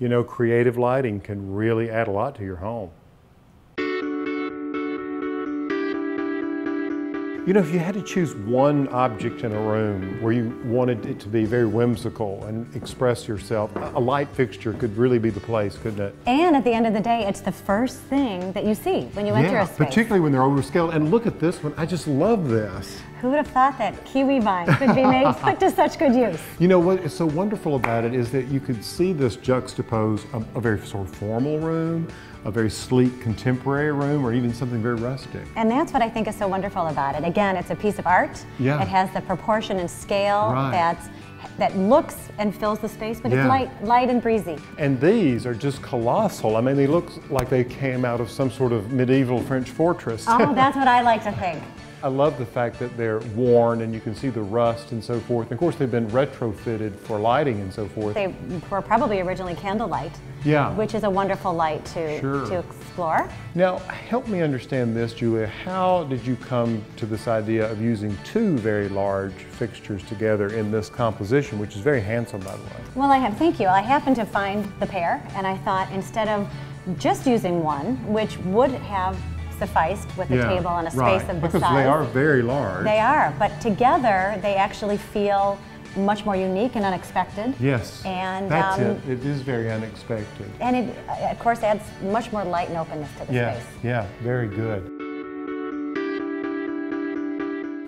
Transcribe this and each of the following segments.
You know, creative lighting can really add a lot to your home. You know, if you had to choose one object in a room where you wanted it to be very whimsical and express yourself, a light fixture could really be the place, couldn't it? And at the end of the day, it's the first thing that you see when you enter a space. Particularly when they're overscaled. And look at this one, I just love this. Who would have thought that kiwi vine could be put to such good use? You know what is so wonderful about it is that you could see this juxtapose a very sort of formal room, a very sleek contemporary room, or even something very rustic. And that's what I think is so wonderful about it. Again, it's a piece of art. Yeah. It has the proportion and scale that looks and fills the space, but it's light and breezy. And these are just colossal. I mean, they look like they came out of some sort of medieval French fortress. Oh, that's what I like to think. I love the fact that they're worn and you can see the rust and so forth. And of course, they've been retrofitted for lighting and so forth. They were probably originally candlelight, which is a wonderful light to explore. Now, help me understand this, Julia. How did you come to this idea of using two very large fixtures together in this composition, which is very handsome, by the way? Well, thank you. I happened to find the pair, and I thought instead of just using one, which would have sufficed with a table and a space of this size. Because they are very large. They are, but together they actually feel much more unique and unexpected. Yes, and that's it. It is very unexpected. And it, of course, adds much more light and openness to the space. Yeah, very good.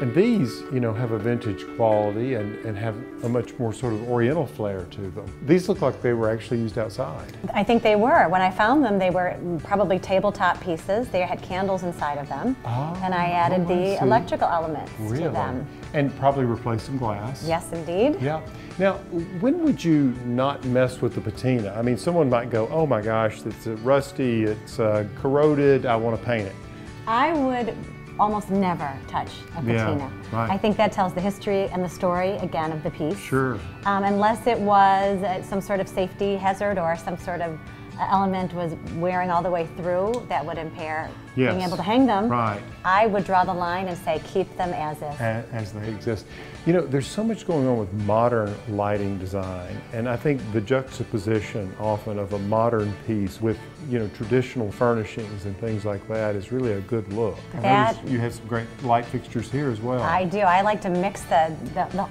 And these, you know, have a vintage quality and have a much more sort of oriental flair to them. These look like they were actually used outside. I think they were. When I found them, they were probably tabletop pieces. They had candles inside of them. And I added the electrical elements to them. And probably replaced some glass. Yes, indeed. Yeah. Now, when would you not mess with the patina? I mean, someone might go, oh my gosh, it's rusty, it's corroded, I want to paint it. I would almost never touch a patina. I think that tells the history and the story, again, of the piece. Sure. Unless it was some sort of safety hazard or some sort of element was wearing all the way through that would impair being able to hang them. I would draw the line and say keep them as is. As they exist. You know, there's so much going on with modern lighting design, and I think the juxtaposition often of a modern piece with, you know, traditional furnishings and things like that is really a good look. You have some great light fixtures here as well. I do. I like to mix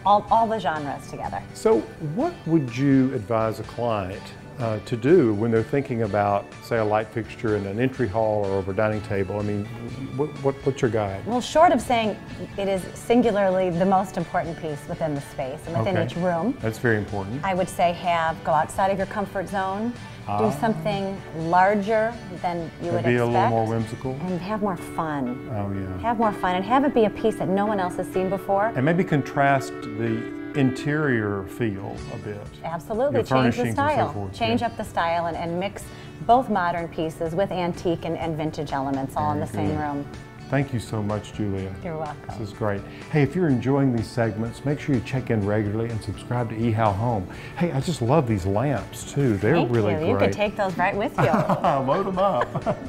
all the genres together. So what would you advise a client to do when they're thinking about, say, a light fixture in an entry hall or over a dining table? I mean, what's your guide? Well, short of saying it is singularly the most important piece within the space and within each room. That's very important. I would say go outside of your comfort zone, do something larger than you would expect. Be a little more whimsical. And have more fun. Oh, yeah. Have more fun and have it be a piece that no one else has seen before. And maybe contrast the interior feel a bit. Absolutely, change the style. Change up the style and mix both modern pieces with antique and vintage elements all in the same room. Thank you so much, Julia. You're welcome. This is great. Hey, if you're enjoying these segments, make sure you check in regularly and subscribe to eHow Home. Hey, I just love these lamps too. They're really great. You could take those right with you. Load them up.